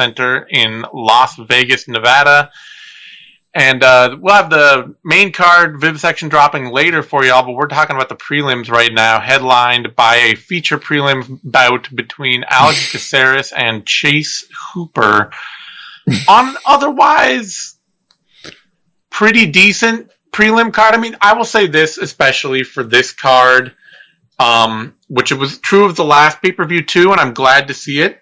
Center in Las Vegas, Nevada. And we'll have the main card Vivisection dropping later for y'all, but we're talking about the prelims right now, headlined by a feature prelim bout between Alex Caceres and Chase Hooper. On otherwise pretty decent prelim card. I mean, I will say this, especially for this card, which it was true of the last pay-per-view too, and I'm glad to see it.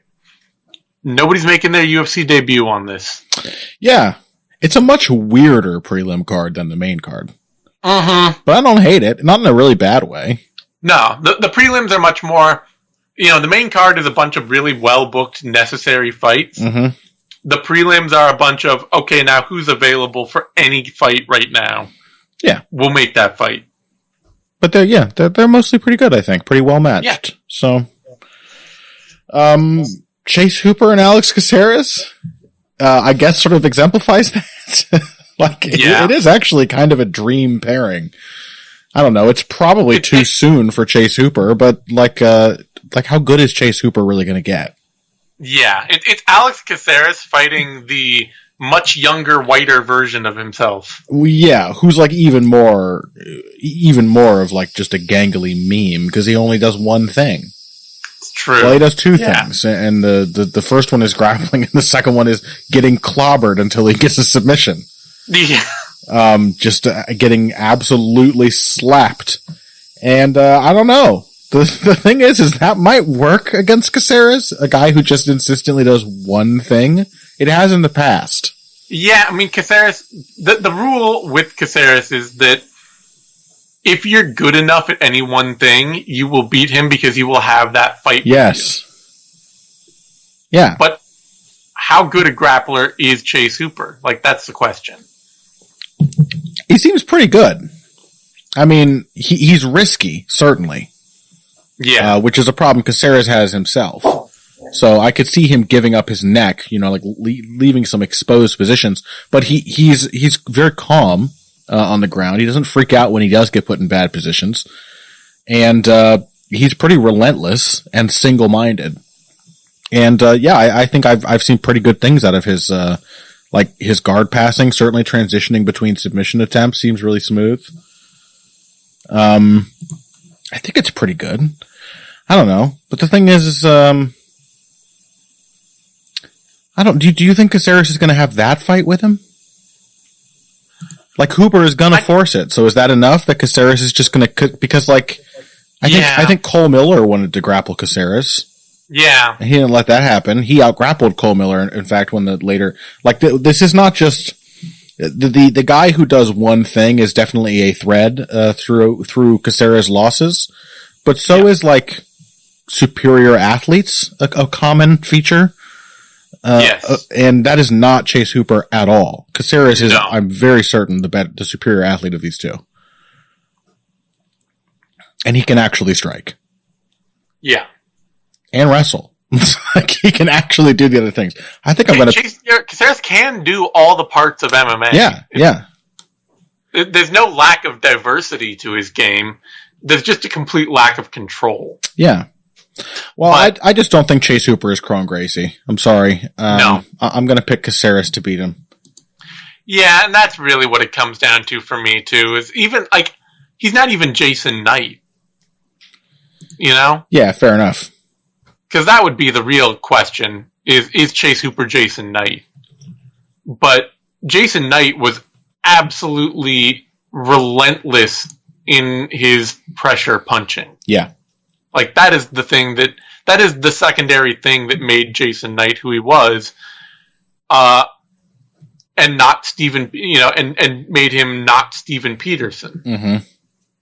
Nobody's making their UFC debut on this. Yeah. It's a much weirder prelim card than the main card. Mm-hmm. But I don't hate it. Not in a really bad way. No, the prelims are much more, the main card is a bunch of really well-booked, necessary fights. Mm-hmm. The prelims are a bunch of, okay, now who's available for any fight right now? Yeah. We'll make that fight. But they're mostly pretty good, I think. Pretty well matched. Yeah. So, Chase Hooper and Alex Caceres, I guess sort of exemplifies that. It is actually kind of a dream pairing. I don't know. It's probably too soon for Chase Hooper, but how good is Chase Hooper really going to get? Yeah, it's Alex Caceres fighting the much younger, whiter version of himself. Yeah, who's even more of just a gangly meme because he only does one thing. It's true. Well, he does two things, and the first one is grappling, and the second one is getting clobbered until he gets a submission. Yeah. Just getting absolutely slapped, and I don't know. The thing is that might work against Caceres, a guy who just insistently does one thing. It has in the past. Yeah, I mean, Caceres, the rule with Caceres is that if you're good enough at any one thing, you will beat him because you will have that fight. Yes. Yeah. But how good a grappler is Chase Hooper? That's the question. He seems pretty good. I mean, he's risky, certainly. Yeah. Which is a problem Caceres has himself. So I could see him giving up his neck, leaving some exposed positions. But he's very calm on the ground. He doesn't freak out when he does get put in bad positions. And he's pretty relentless and single-minded. And I think I've seen pretty good things out of his his guard passing. Certainly transitioning between submission attempts seems really smooth. I think it's pretty good. I don't know, but the thing is do you think Caceres is going to have that fight with him? Hooper is going to force it, so is that enough that Caceres is just going to because I think Cole Miller wanted to grapple Caceres. Yeah. And he didn't let that happen. He out-grappled Cole Miller, in fact, when this is not just the guy who does one thing is definitely a thread through Caceres' losses, but so is superior athletes a common feature. Yes. And that is not Chase Hooper at all. Caceres is, I'm very certain, the superior athlete of these two. And he can actually strike. Yeah. And wrestle. He can actually do the other things. I think I'm going to... Caceres can do all the parts of MMA. Yeah. There's no lack of diversity to his game. There's just a complete lack of control. Yeah. Well, I just don't think Chase Hooper is Cron Gracie. I'm sorry. No. I'm going to pick Caceres to beat him. Yeah, and that's really what it comes down to for me, too, is even, he's not even Jason Knight. Yeah, fair enough. Because that would be the real question, is Chase Hooper Jason Knight? But Jason Knight was absolutely relentless in his pressure punching. Yeah. That is the thing that is the secondary thing that made Jason Knight who he was, and not Steven, and made him not Steven Peterson,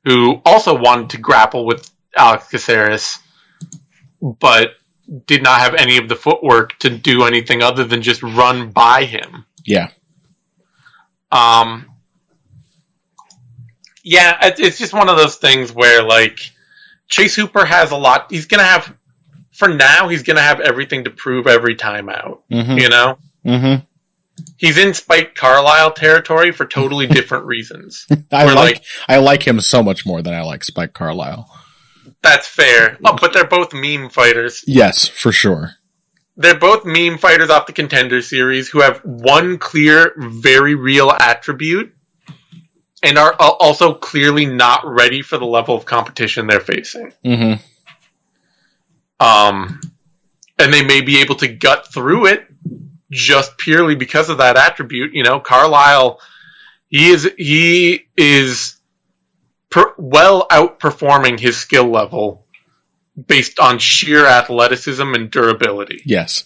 who also wanted to grapple with Alex Caceres, but did not have any of the footwork to do anything other than just run by him. Yeah. Yeah, it's just one of those things where, Chase Hooper has a lot. He's going to have, for now, he's going to have everything to prove every time out. Mm-hmm. He's in Spike Carlisle territory for totally different reasons. I like him so much more than I like Spike Carlisle. That's fair. Oh, but they're both meme fighters. Yes, for sure. they're both meme fighters off the Contender Series who have one clear, very real attribute and are also clearly not ready for the level of competition they're facing. Mm-hmm. And they may be able to gut through it just purely because of that attribute. You know, Carlisle, he is well outperforming his skill level based on sheer athleticism and durability. Yes.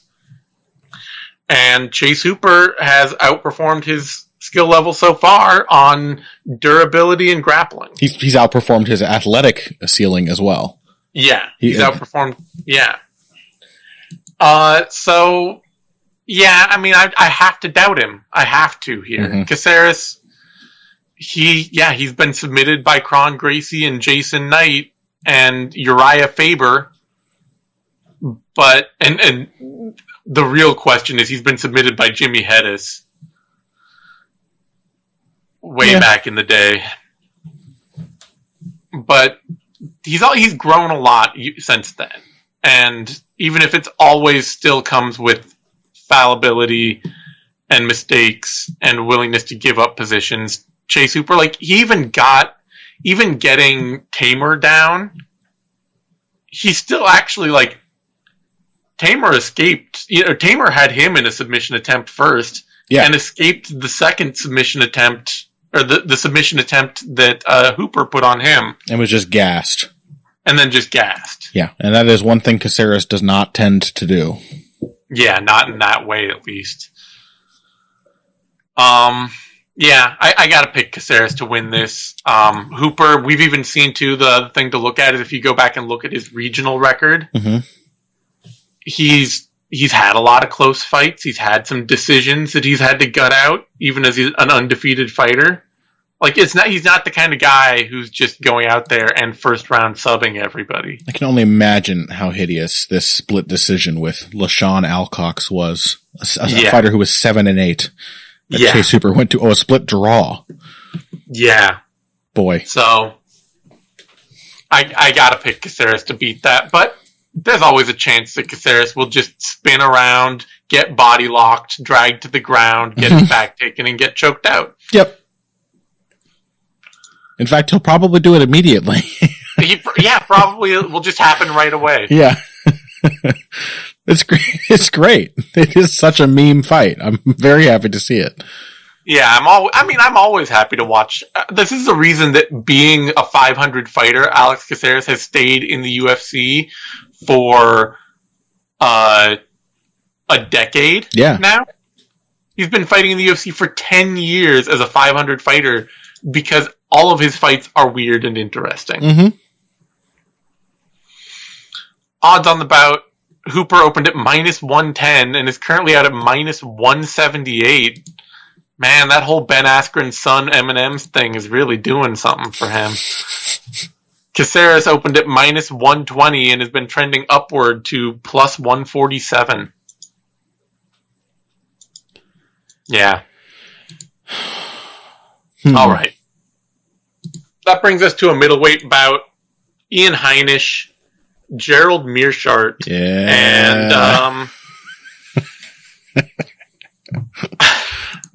And Chase Hooper has outperformed his skill level so far on durability and grappling. He's outperformed his athletic ceiling as well. Yeah, he's outperformed. Yeah. So, yeah, I mean, I have to doubt him. I have to here. Mm-hmm. Caceres, he's been submitted by Cron Gracie and Jason Knight and Uriah Faber. But, and the real question is he's been submitted by Jimmy Hedis way back in the day. But he's grown a lot since then. And even if it's always still comes with fallibility and mistakes and willingness to give up positions, Chase Hooper, like, he even getting Tamer down, he still actually, like, Tamer escaped. You know, Tamer had him in a submission attempt first and escaped the second submission attempt, or the submission attempt that Hooper put on him. And was just gassed. And then just gassed. Yeah, and that is one thing Caceres does not tend to do. Yeah, not in that way, at least. Yeah, I got to pick Caceres to win this. Hooper, we've even seen, too, the other thing to look at is if you go back and look at his regional record, he's had a lot of close fights. He's had some decisions that he's had to gut out, even as he's an undefeated fighter. Like, he's not the kind of guy who's just going out there and first round subbing everybody. I can only imagine how hideous this split decision with LaShawn Alcox was. A fighter who was 7-8. Chase Hooper went to a split draw. Yeah. Boy. So, I gotta pick Caceres to beat that, but there's always a chance that Caceres will just spin around, get body locked, dragged to the ground, get his back taken, and get choked out. Yep. In fact, he'll probably do it immediately. Probably will just happen right away. Yeah. It's great. It's great. It is such a meme fight. I'm very happy to see it. Yeah, I'm always happy to watch. This is the reason that being a 500 fighter, Alex Caceres has stayed in the UFC for a decade now. He's been fighting in the UFC for 10 years as a 500 fighter because all of his fights are weird and interesting. Mm-hmm. Odds on the bout, Hooper opened at -110 and is currently out at -178. Man, that whole Ben Askren's son M&M's thing is really doing something for him. Caceres opened at -120 and has been trending upward to +147. Yeah. All right. That brings us to a middleweight bout. Ian Heinisch, Gerald Meerschaert. Yeah.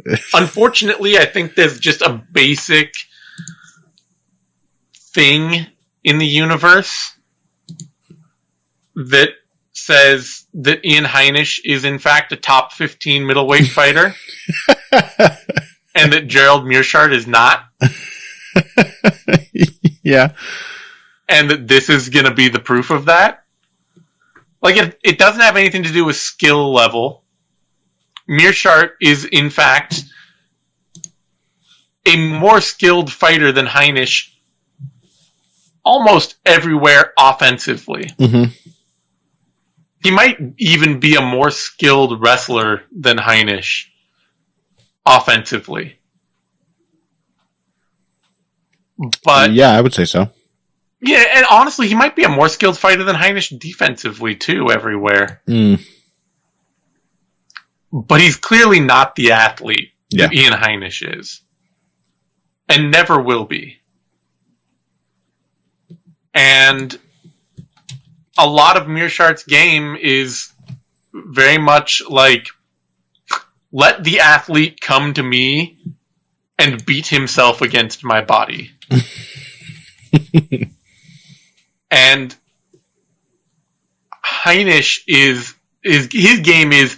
And unfortunately, I think there's just a basic thing in the universe that says that Ian Heinisch is in fact a top 15 middleweight fighter and that Gerald Meerschaert is not. Yeah. And that this is going to be the proof of that. Like, it doesn't have anything to do with skill level. Meerschaert is, in fact, a more skilled fighter than Heinisch almost everywhere offensively. Mm-hmm. He might even be a more skilled wrestler than Heinisch offensively. But yeah, I would say so. Yeah, and honestly, he might be a more skilled fighter than Heinisch defensively, too, everywhere. Mm. But he's clearly not the athlete that Ian Heinisch is. And never will be. And a lot of Meerschaert's game is very much like, let the athlete come to me and beat himself against my body. And Heinisch is his game is,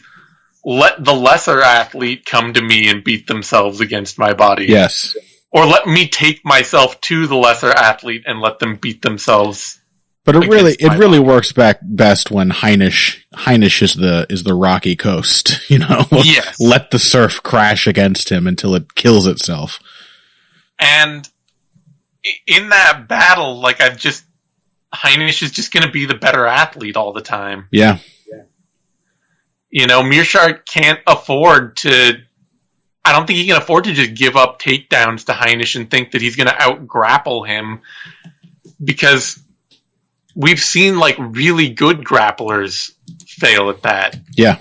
let the lesser athlete come to me and beat themselves against my body. Yes. Or let me take myself to the lesser athlete and let them beat themselves. But it really works best when Heinisch is the rocky coast, you know? Yes. Let the surf crash against him until it kills itself. And in that battle, like, Heinisch is just going to be the better athlete all the time. Yeah. You know, Meerschaert can't afford to... I don't think he can afford to just give up takedowns to Heinisch and think that he's going to out-grapple him, because we've seen, like, really good grapplers fail at that. Yeah.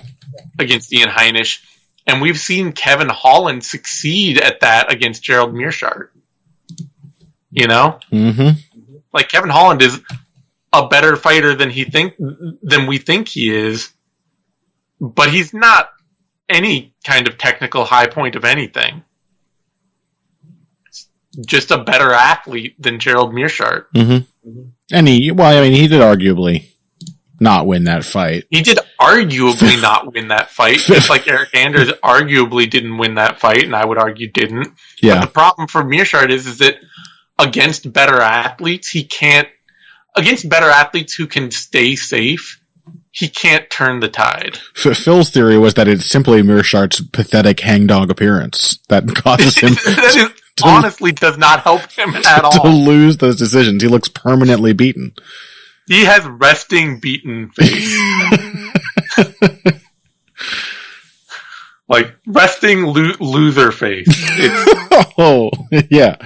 Against Ian Heinisch. And we've seen Kevin Holland succeed at that against Gerald Meerschaert. You know? Mm-hmm. Like, Kevin Holland is a better fighter than we think he is, but he's not any kind of technical high point of anything. Just a better athlete than Gerald Meerschaert. Mm-hmm. And he did arguably not win that fight. He did arguably not win that fight, just like Eric Anders arguably didn't win that fight, and I would argue didn't. Yeah. But the problem for Meerschaert is that against better athletes, against better athletes who can stay safe, he can't turn the tide. Phil's theory was that it's simply Meerschaert's pathetic hangdog appearance that causes him honestly does not help him at all. To lose those decisions. He looks permanently beaten. He has resting beaten face. Like, resting loser face. Oh, yeah.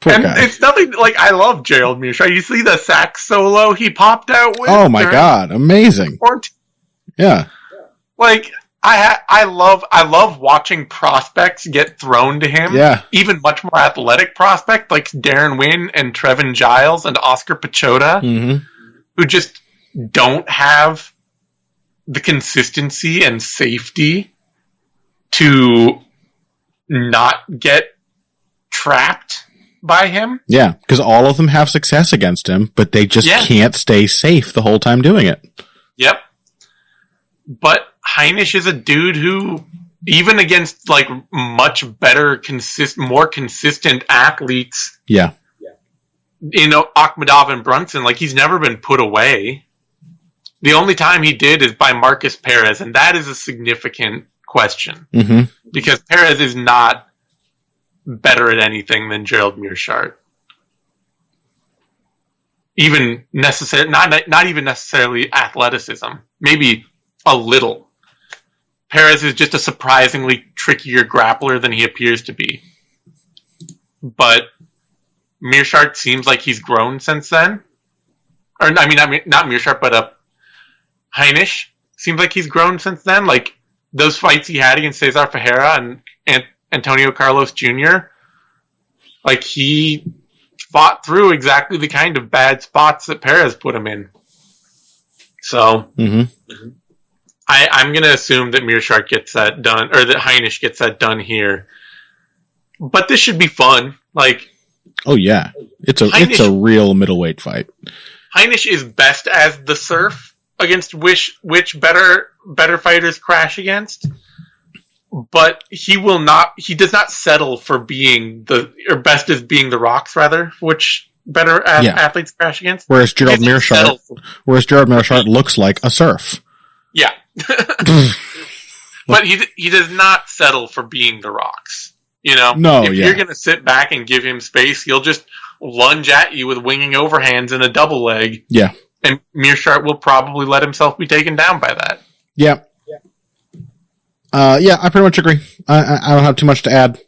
Poor and guy. It's nothing, like, I love Gerald Meerschaert. You see the sax solo he popped out with? Oh my god, amazing. Yeah. Like, I love watching prospects get thrown to him. Yeah. Even much more athletic prospect like Darren Wynn and Trevin Giles and Oscar Pichota, who just don't have the consistency and safety to not get trapped by him. Yeah, because all of them have success against him, but they just can't stay safe the whole time doing it. Yep. But Heinisch is a dude who, even against like much better, more consistent athletes, you know, Akhmedov and Brunson, like, he's never been put away. The only time he did is by Marcus Perez, and that is a significant question because Perez is not better at anything than Gerald Meerschaert. Even not even necessarily athleticism. Maybe a little. Perez is just a surprisingly trickier grappler than he appears to be. But Meerschaert seems like he's grown since then. Or, I mean, not Meerschaert, but Heinisch seems like he's grown since then. Like, those fights he had against Cesar Ferreira and Antonio Carlos Jr., like, he fought through exactly the kind of bad spots that Perez put him in. So, I'm going to assume that Meerschaert gets that done, or that Heinisch gets that done here. But this should be fun. Like, oh yeah, it's a real middleweight fight. Heinisch is best as the surf against which better fighters crash against. But he does not settle for being best as being the rocks, rather, which better athletes crash against. Whereas Gerald Meerschaert looks like a surf. Yeah. But he does not settle for being the rocks. You know? No, if you're going to sit back and give him space, he'll just lunge at you with winging overhands and a double leg. Yeah. And Meerschaert will probably let himself be taken down by that. Yeah. I pretty much agree. I don't have too much to add.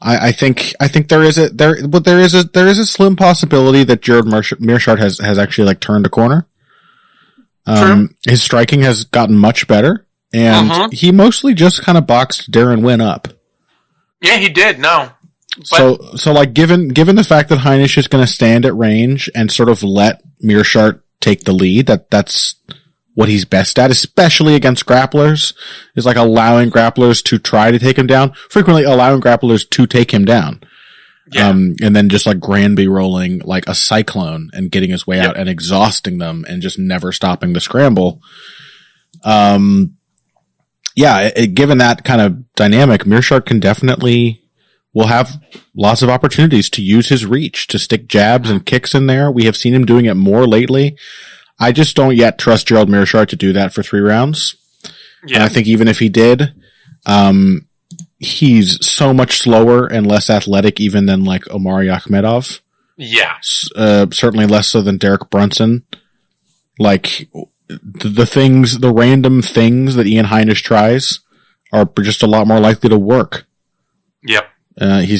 I think there is a slim possibility that Gerald Meerschaert has actually like turned a corner. His striking has gotten much better, and he mostly just kind of boxed Darren Wynn up. Yeah, he did. No. But so like given the fact that Heinisch is going to stand at range and sort of let Meerschaert take the lead, that's what he's best at, especially against grapplers, is like allowing grapplers to try to take him down, frequently allowing grapplers to take him down. Yeah. And then just like Granby rolling like a cyclone and getting his way out and exhausting them and just never stopping the scramble. Given that kind of dynamic, Meerschaert can will have lots of opportunities to use his reach, to stick jabs and kicks in there. We have seen him doing it more lately. I just don't yet trust Gerald Meerschaert to do that for 3 rounds. Yeah. And I think even if he did, he's so much slower and less athletic even than like Omari Akhmedov. Yeah. Certainly less so than Derek Brunson. Like the random things that Ian Heinisch tries are just a lot more likely to work. Yep. He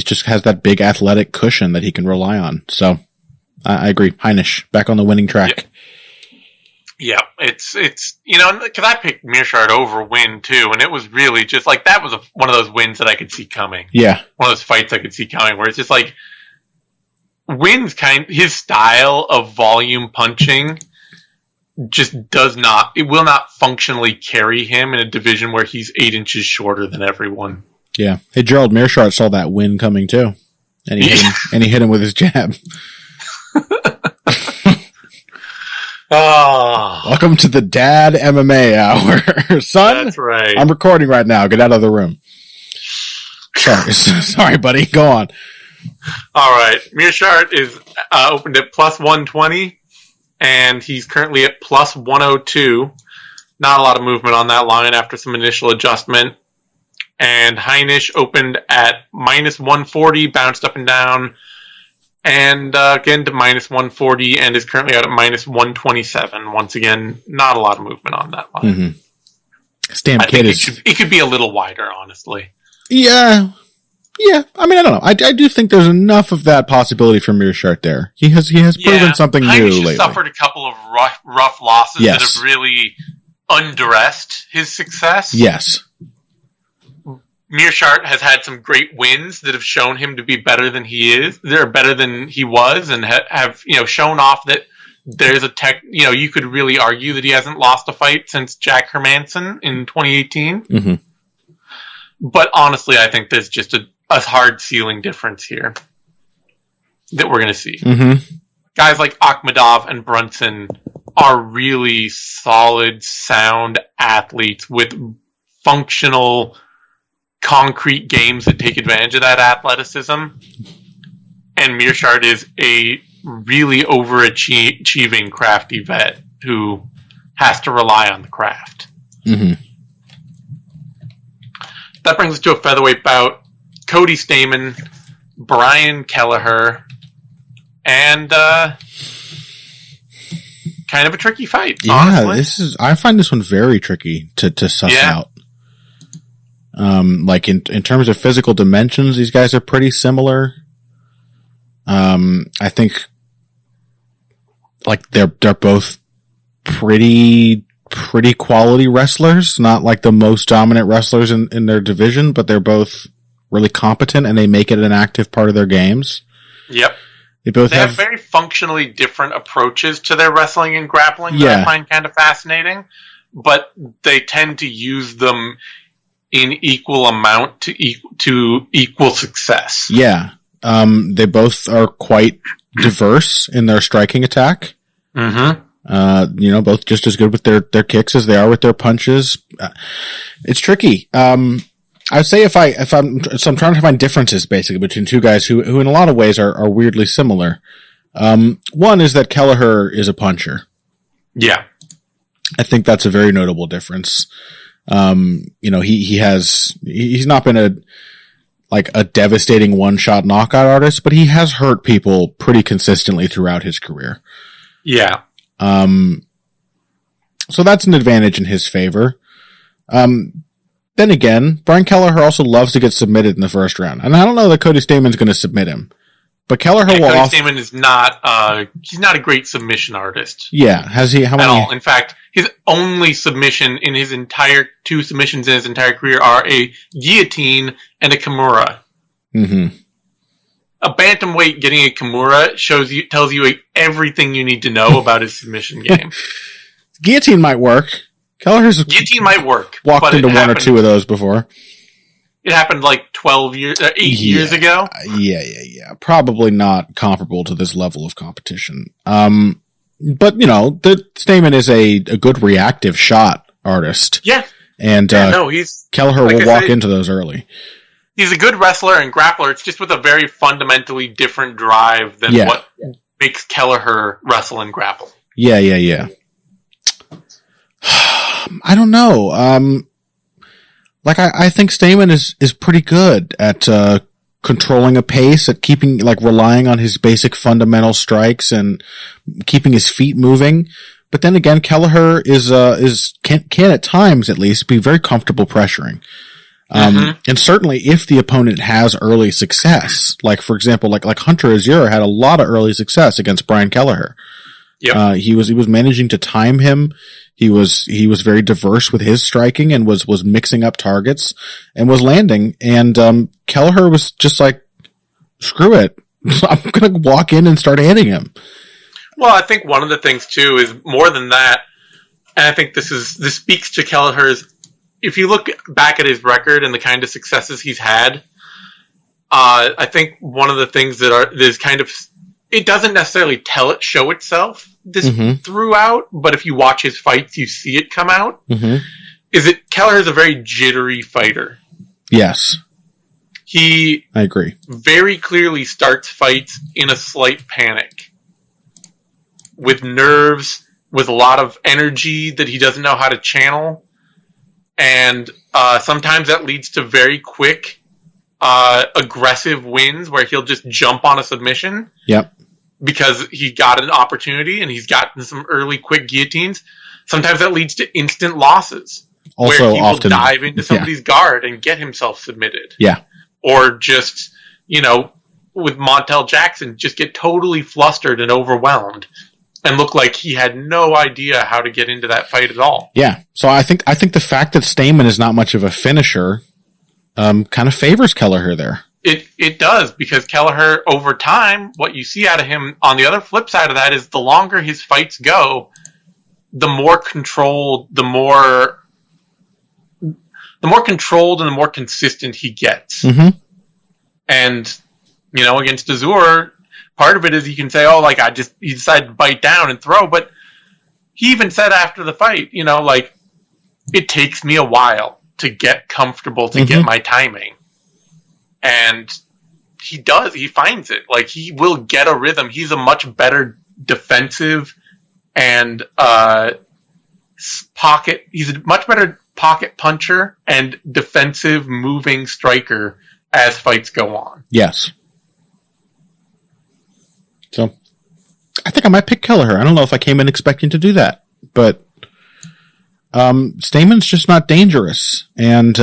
just has that big athletic cushion that he can rely on. So I agree. Heinisch back on the winning track. Yeah, it's because I picked Meerschaert over Wynn too, and it was really just like that was one of those wins that I could see coming. Yeah, one of those fights I could see coming, where it's just like Wynn's his style of volume punching just it will not functionally carry him in a division where he's 8 inches shorter than everyone. Yeah, hey, Gerald Meerschaert saw that win coming too, and he hit him with his jab. Oh. Welcome to the Dad MMA Hour, son. That's right. I'm recording right now. Get out of the room. Sorry, buddy. Go on. All right. Meerschaert is opened at plus 120, and he's currently at plus 102. Not a lot of movement on that line after some initial adjustment. And Heinisch opened at minus 140, bounced up and down. And again to minus 140 and is currently out at minus 127. Once again, not a lot of movement on that line. Mm-hmm. Stamp Kid is... It could be a little wider, honestly. Yeah. I mean, I don't know. I do think there's enough of that possibility for Meerschaert there. He has proven something new lately. He's suffered a couple of rough losses that have really undressed his success. Yes. Meerschaert has had some great wins that have shown him to be better than he is. They're better than he was, and have shown off that there's a tech. You could really argue that he hasn't lost a fight since Jack Hermanson in 2018. Mm-hmm. But honestly, I think there's just a hard ceiling difference here that we're going to see. Mm-hmm. Guys like Akhmedov and Brunson are really solid, sound athletes with functional, concrete games that take advantage of that athleticism. And Meerschaert is a really overachieving, crafty vet who has to rely on the craft. Mm-hmm. That brings us to a featherweight bout. Cody Stamann, Brian Kelleher, and kind of a tricky fight. Yeah, honestly. I find this one very tricky to suss out. Like in terms of physical dimensions, these guys are pretty similar. I think like they're both pretty quality wrestlers, not like the most dominant wrestlers in their division, but they're both really competent and they make it an active part of their games. Yep. They have very functionally different approaches to their wrestling and grappling that I find kind of fascinating, but they tend to use them in equal amount to equal success. Yeah. They both are quite diverse in their striking attack. Mm-hmm. Both just as good with their kicks as they are with their punches. It's tricky. I'd say if I'm trying to find differences basically between two guys who in a lot of ways are weirdly similar. One is that Kelleher is a puncher. Yeah. I think that's a very notable difference. He's not been a devastating one-shot knockout artist, but he has hurt people pretty consistently throughout his career. Yeah. So that's an advantage in his favor. Then again, Brian Kelleher also loves to get submitted in the first round. And I don't know that Cody Stamann's going to submit him. But Kelleher will Cody Stamann is not, he's not a great submission artist. Yeah. Has he, how many? At all. In fact, his only submission in his two submissions in his entire career are a guillotine and a Kimura. Mm-hmm. A bantamweight getting a Kimura tells you everything you need to know about his submission game. Guillotine might work. Kelleher's Guillotine might work. Walked into one or two of those before. It happened like 8 years ago. Yeah. Probably not comparable to this level of competition. But, Stamann is a good reactive shot artist. Yeah. And Kelleher will walk into those early. He's a good wrestler and grappler. It's just with a very fundamentally different drive than what makes Kelleher wrestle and grapple. Yeah. I don't know. I think Stamann is pretty good at controlling a pace, at keeping, relying on his basic fundamental strikes and keeping his feet moving. But then again, Kelleher can at times at least be very comfortable pressuring. And certainly if the opponent has early success, for example, Hunter Azura had a lot of early success against Brian Kelleher. Yep. He was managing to time him. He was very diverse with his striking and was mixing up targets and was landing. And, Kelleher was just like, screw it. I'm going to walk in and start hitting him. Well, I think one of the things too is more than that. And I think this speaks to Kelleher's, if you look back at his record and the kind of successes he's had, I think one of the things that is kind of, it doesn't necessarily show itself throughout, but if you watch his fights, you see it come out, is that Kelleher's a very jittery fighter. Yes. I agree. Very clearly starts fights in a slight panic. With nerves, with a lot of energy that he doesn't know how to channel. And sometimes that leads to very quick, aggressive wins where he'll just jump on a submission. Yep. Because he got an opportunity and he's gotten some early quick guillotines. Sometimes that leads to instant losses. Also, where he often will dive into somebody's guard and get himself submitted. Yeah. Or just, with Montel Jackson, just get totally flustered and overwhelmed and look like he had no idea how to get into that fight at all. Yeah. So I think the fact that Stamann is not much of a finisher kind of favors Kelleher there. It does, because Kelleher, over time, what you see out of him on the other flip side of that is the longer his fights go, the more controlled, the more controlled and the more consistent he gets. Mm-hmm. And, against Azura, part of it is you can say, he decided to bite down and throw, but he even said after the fight, it takes me a while to get comfortable, to get my timing. And he finds it. He will get a rhythm. He's a much better defensive and he's a much better pocket puncher and defensive moving striker as fights go on. Yes. So I think I might pick Kelleher. I don't know if I came in expecting to do that, but Stamann's just not dangerous. And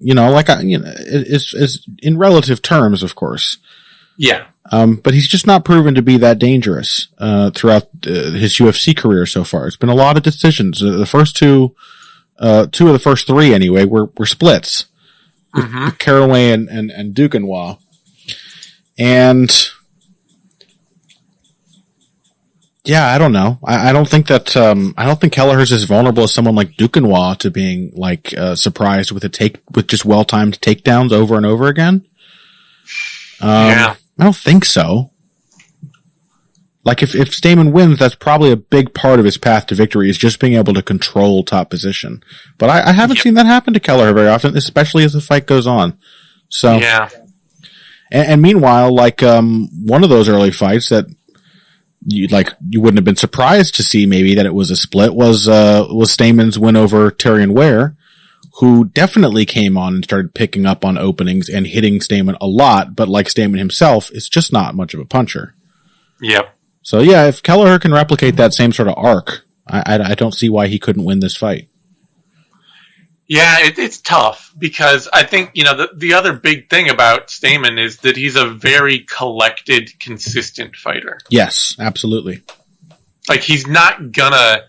is in relative terms, of course. Yeah. But he's just not proven to be that dangerous throughout his UFC career so far. It's been a lot of decisions. The first two of the first three, anyway, were splits. With Caraway and Duquesnoy. And yeah, I don't know. I don't think that I don't think Kelleher's as vulnerable as someone like Duquesnoy to being surprised with just well-timed takedowns over and over again. I don't think so. If Stamann wins, that's probably a big part of his path to victory, is just being able to control top position. But I haven't seen that happen to Kelleher very often, especially as the fight goes on. So yeah. And meanwhile, one of those early fights that you wouldn't have been surprised to see maybe that it was a split was Stamann's win over Tyrion Ware, who definitely came on and started picking up on openings and hitting Stamann a lot, but like Stamann himself, is just not much of a puncher. Yep. So yeah, if Kelleher can replicate that same sort of arc, I don't see why he couldn't win this fight. Yeah, it's tough, because I think, the other big thing about Stamann is that he's a very collected, consistent fighter. Yes, absolutely. He's not gonna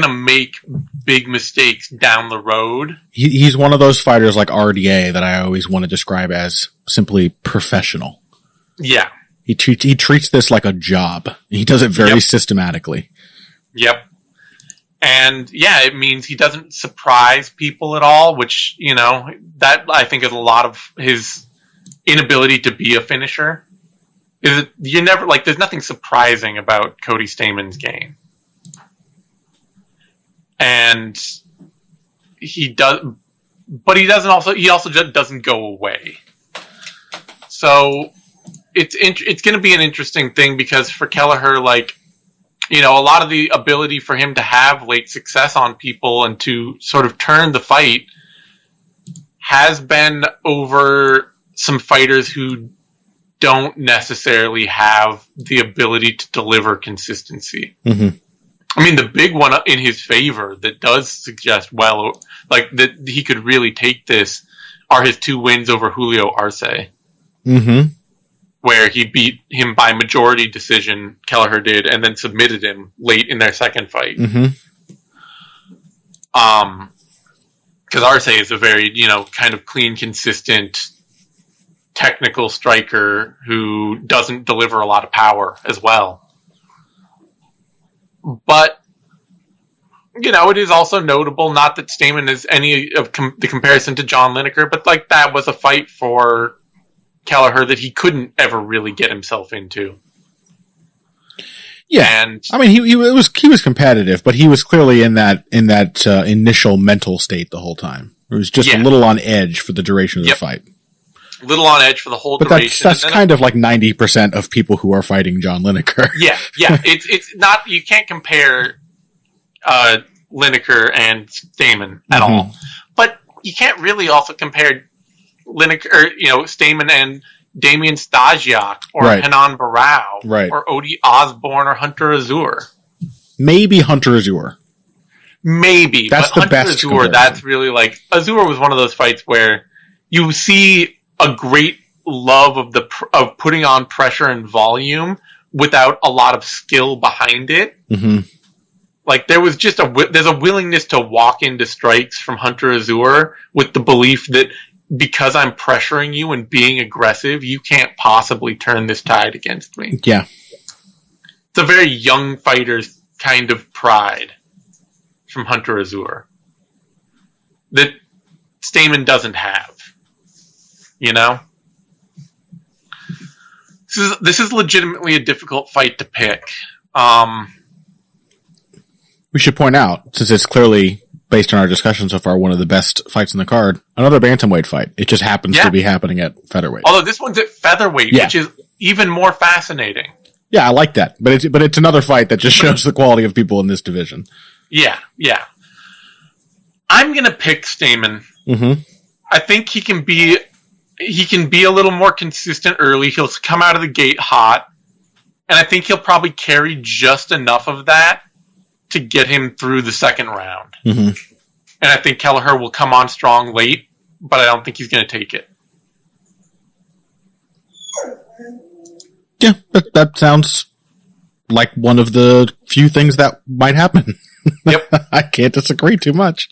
make big mistakes down the road. He's one of those fighters like RDA that I always want to describe as simply professional. Yeah. He treats this like a job. He does it very systematically. Yep. And yeah, it means he doesn't surprise people at all, which, you know, that I think is a lot of his inability to be a finisher. You never, like, there's nothing surprising about Cody Stamann's game. And he does, but he also just doesn't go away. So it's going to be an interesting thing because for Kelleher, like, you know, a lot of the ability for him to have late success on people and to sort of turn the fight has been over some fighters who don't necessarily have the ability to deliver consistency. Mm-hmm. I mean, the big one in his favor that does suggest, well, like, that he could really take this are his 2 wins over Julio Arce. Mm-hmm. Where he beat him by majority decision, Kelleher did, and then submitted him late in their second fight. Mm-hmm. Because Arce is a very, you know, kind of clean, consistent, technical striker who doesn't deliver a lot of power as well. But, you know, it is also notable, not that Stamann is any of the comparison to John Lineker, but, like, that was a fight for Kelleher that he couldn't ever really get himself into. Yeah, and I mean, he was competitive, but he was clearly in that initial mental state the whole time. It was just a little on edge for the duration of the fight. A little on edge for the whole duration. But that's kind of like 90% of people who are fighting John Lineker. Yeah. It's not, you can't compare Lineker and Stamann at all. But you can't really also compare Lineker, or, you know, Stamann and Damian Stasiak, or Henan Barao, or Odie Osborne, or Hunter Azure. Maybe Hunter Azure. Maybe. That's the best Azure, comparison. that's really like, Azure was one of those fights where you see a great love of putting on pressure and volume without a lot of skill behind it. Mm-hmm. Like, there was just there's a willingness to walk into strikes from Hunter Azure with the belief that because I'm pressuring you and being aggressive, you can't possibly turn this tide against me. Yeah. It's a very young fighter's kind of pride from Hunter Azure that Stamann doesn't have. You know? This is legitimately a difficult fight to pick. We should point out, since it's clearly, based on our discussion so far, one of the best fights in the card, another bantamweight fight. It just happens to be happening at featherweight. Although this one's at featherweight, which is even more fascinating. Yeah, I like that. But it's another fight that just shows the quality of people in this division. Yeah. I'm going to pick Stamann. Mm-hmm. I think he can be a little more consistent early. He'll come out of the gate hot. And I think he'll probably carry just enough of that to get him through the second round. Mm-hmm. And I think Kelleher will come on strong late, but I don't think he's going to take it. Yeah, that sounds like one of the few things that might happen. Yep. I can't disagree too much.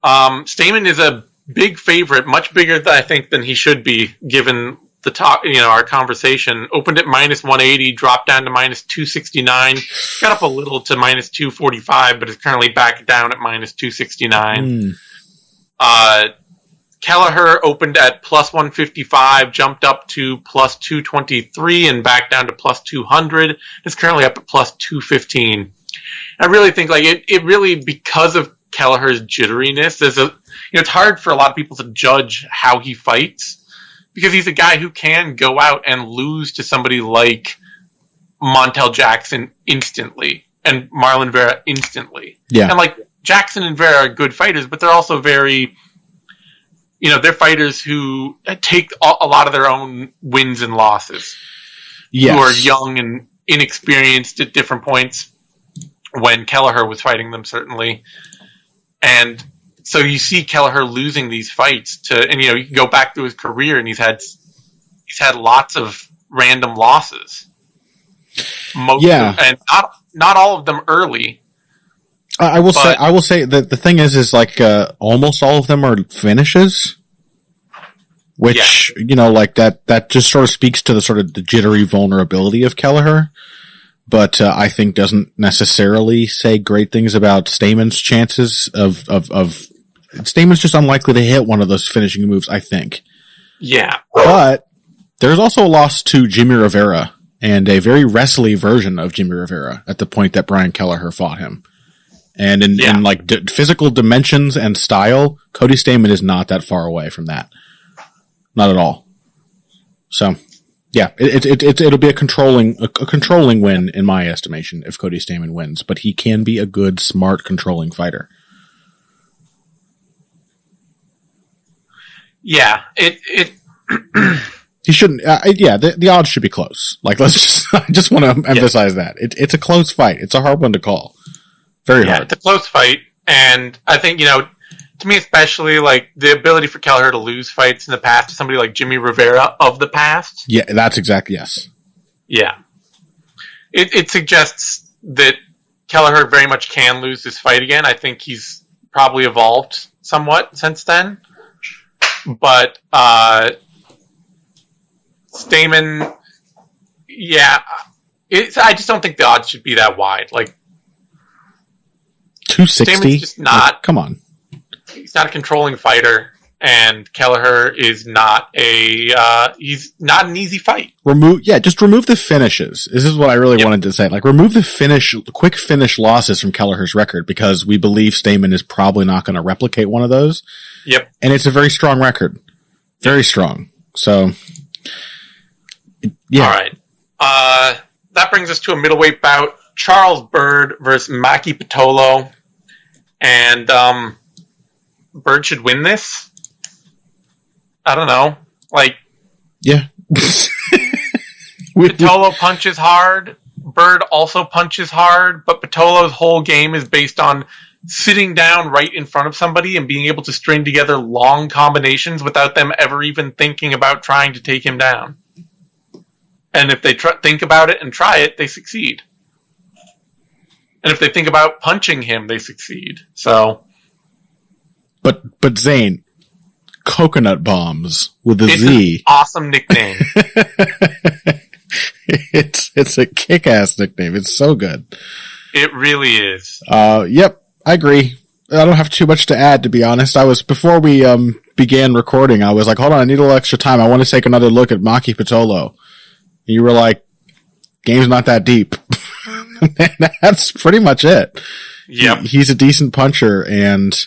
Stamann is a big favorite, much bigger than he should be, given the talk, you know, our conversation. Opened at -180, dropped down to -269, got up a little to -245, but is currently back down at -269. Kelleher opened at +155, jumped up to +223, and back down to +200. Is currently up at +215. I really think, like, it really, because of Kelleher's jitteriness, it's hard for a lot of people to judge how he fights, because he's a guy who can go out and lose to somebody like Montel Jackson instantly and Marlon Vera instantly. Yeah. And, like, Jackson and Vera are good fighters, but they're also very, you know, they're fighters who take a lot of their own wins and losses. Yes. Who are young and inexperienced at different points, when Kelleher was fighting them, certainly. And so you see Kelleher losing these fights and, you know, you can go back through his career and he's had lots of random losses. And not all of them early. I will say that the thing is like, almost all of them are finishes, which, you know, like that just sort of speaks to the sort of the jittery vulnerability of Kelleher. but I think doesn't necessarily say great things about Stamann's chances of Stamann's just unlikely to hit one of those finishing moves, I think. Yeah. But there's also a loss to Jimmy Rivera, and a very wrestly version of Jimmy Rivera at the point that Brian Kelleher fought him. And in like physical dimensions and style, Cody Stamann is not that far away from that. Not at all. So, yeah, it'll be a controlling win in my estimation if Cody Stamann wins, but he can be a good, smart, controlling fighter. Yeah, he shouldn't. The odds should be close. Like, I just want to emphasize that it's a close fight. It's a hard one to call. Very hard. It's a close fight, and I think to me especially, like the ability for Kelleher to lose fights in the past to somebody like Jimmy Rivera of the past. Yeah, that's exactly yes. Yeah, it suggests that Kelleher very much can lose this fight again. I think he's probably evolved somewhat since then. But Stamann, I just don't think the odds should be that wide. Like 260. Stamann's just not. Come on, he's not a controlling fighter, and Kelleher is not he's not an easy fight. Just remove the finishes. This is what I really wanted to say. Like, remove the quick finish losses from Kelleher's record, because we believe Stamann is probably not going to replicate one of those. Yep. And it's a very strong record. Very strong. So, yeah. All right. That brings us to a middleweight bout. Charles Byrd versus Maki Pitolo. And Byrd should win this. I don't know. Like, yeah. Pitolo punches hard. Byrd also punches hard, but Pitolo's whole game is based on sitting down right in front of somebody and being able to string together long combinations without them ever even thinking about trying to take him down. And if they think about it and try it, they succeed. And if they think about punching him, they succeed. So, but Zane, coconut bombs with a Z. An awesome nickname. It's a kick-ass nickname. It's so good. It really is. Yep. I agree. I don't have too much to add, to be honest. Before we began recording, I was like, hold on, I need a little extra time. I want to take another look at Maki Pitolo. You were like, game's not that deep. That's pretty much it. Yep. He's a decent puncher, and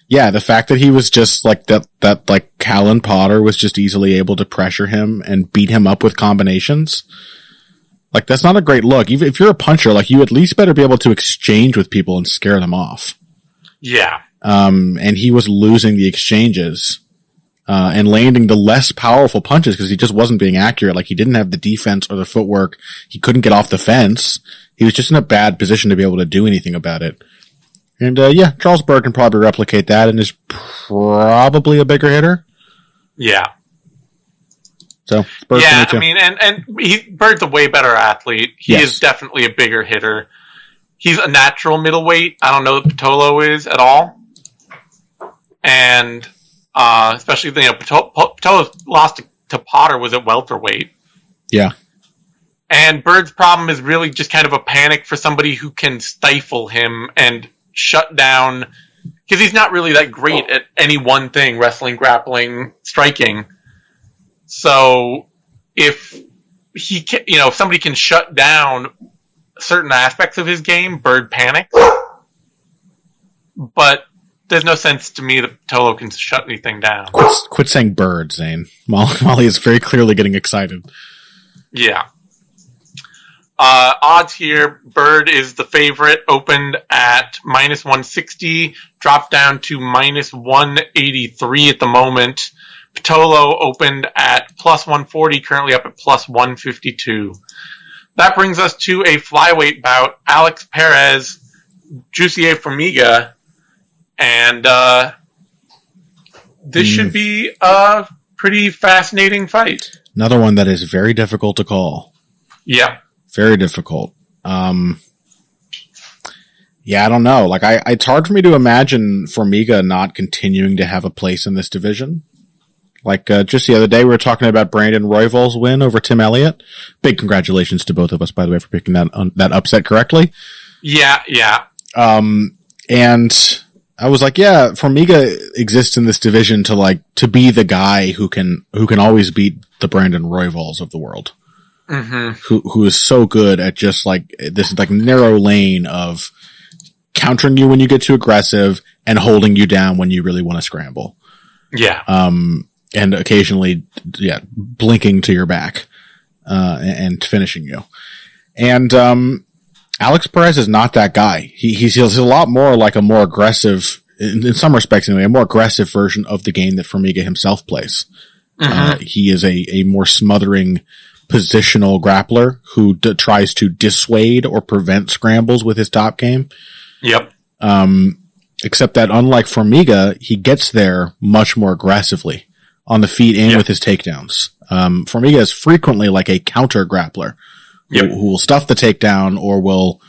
yeah, the fact that he was just like that like Callan Potter was just easily able to pressure him and beat him up with combinations. Like, that's not a great look. Even if you're a puncher, like, you at least better be able to exchange with people and scare them off. Yeah. And he was losing the exchanges, and landing the less powerful punches because he just wasn't being accurate. Like, he didn't have the defense or the footwork. He couldn't get off the fence. He was just in a bad position to be able to do anything about it. And, Charles Byrd can probably replicate that and is probably a bigger hitter. Yeah. So, Byrd I mean, and Bird's a way better athlete. He is definitely a bigger hitter. He's a natural middleweight. I don't know that Pitolo is at all. And, especially, Pitolo's loss to Potter was at welterweight. Yeah. And Bird's problem is really just kind of a panic for somebody who can stifle him and shut down, because he's not really that great at any one thing: wrestling, grappling, striking. So if he can, if somebody can shut down certain aspects of his game, Byrd panics. But there's no sense to me that Pitolo can shut anything down. Quit saying Byrd, Zane. Molly is very clearly getting excited. Yeah. Odds here, Byrd is the favorite, opened at minus 160, dropped down to minus 183 at the moment. Pitolo opened at plus 140, currently up at plus 152. That brings us to a flyweight bout, Alex Perez, Jussier Formiga, and this should be a pretty fascinating fight. Another one that is very difficult to call. Yeah. Very difficult. I don't know. Like, it's hard for me to imagine Formiga not continuing to have a place in this division. Like, just the other day, we were talking about Brandon Royval's win over Tim Elliott. Big congratulations to both of us, by the way, for picking that upset correctly. Yeah. And I was like, yeah, Formiga exists in this division to be the guy who can always beat the Brandon Royvals of the world. Mm-hmm. Who is so good at just like this like narrow lane of countering you when you get too aggressive and holding you down when you really want to scramble. Yeah. And occasionally, blinking to your back, and finishing you. And, Alex Perez is not that guy. He's a lot more like a more aggressive, in some respects anyway, a more aggressive version of the game that Formiga himself plays. Mm-hmm. He is a more smothering positional grappler who tries to dissuade or prevent scrambles with his top game. Yep. Except that unlike Formiga, he gets there much more aggressively on the feet and with his takedowns. Formiga is frequently like a counter grappler who will stuff the takedown or will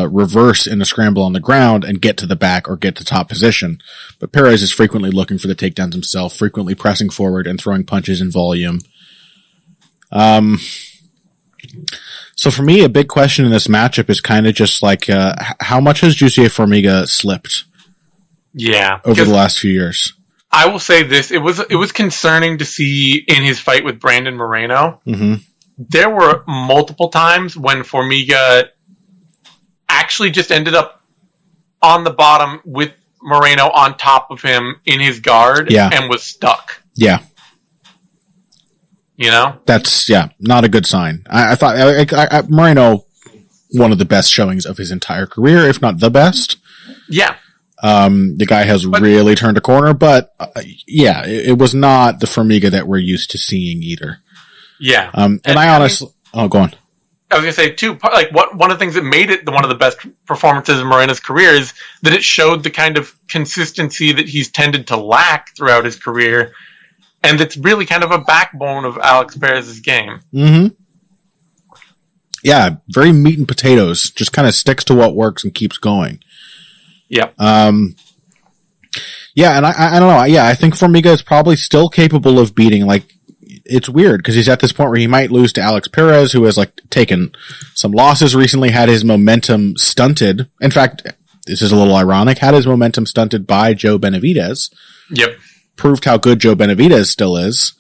reverse in a scramble on the ground and get to the back or get to top position. But Perez is frequently looking for the takedowns himself, frequently pressing forward and throwing punches in volume. So for me, a big question in this matchup is kind of just like, how much has Jussier Formiga slipped? Yeah. Over the last few years. I will say this. It was concerning to see in his fight with Brandon Moreno. Mm-hmm. There were multiple times when Formiga actually just ended up on the bottom with Moreno on top of him in his guard and was stuck. Yeah. You know? That's, not a good sign. I thought Moreno, one of the best showings of his entire career, if not the best. Yeah. The guy has really turned a corner, but it was not the Formiga that we're used to seeing either. Yeah. And I honestly, go on. I was going to say too, like one of the things that made it one of the best performances in Moreno's career is that it showed the kind of consistency that he's tended to lack throughout his career. And it's really kind of a backbone of Alex Perez's game. Mm-hmm. Yeah. Very meat and potatoes. Just kind of sticks to what works and keeps going. Yep. Yeah, and I don't know. Yeah, I think Formiga is probably still capable of beating, like, it's weird because he's at this point where he might lose to Alex Perez, who has like taken some losses recently, had his momentum stunted. In fact, this is a little ironic, had his momentum stunted by Joe Benavidez. Yep. Proved how good Joe Benavidez still is,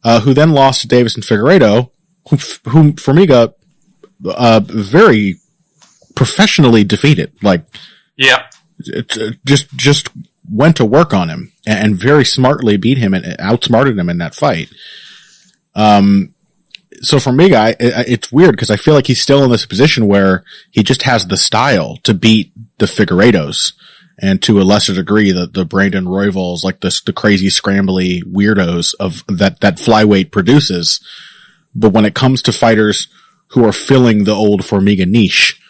who then lost to Davison Figueiredo, whom Formiga, very professionally defeated. Like, just went to work on him and very smartly beat him and outsmarted him in that fight. So for me, it's weird because I feel like he's still in this position where he just has the style to beat the Figueiredos and to a lesser degree the Brandon Royvals, like the crazy scrambly weirdos of that flyweight produces. But when it comes to fighters who are filling the old Formiga niche,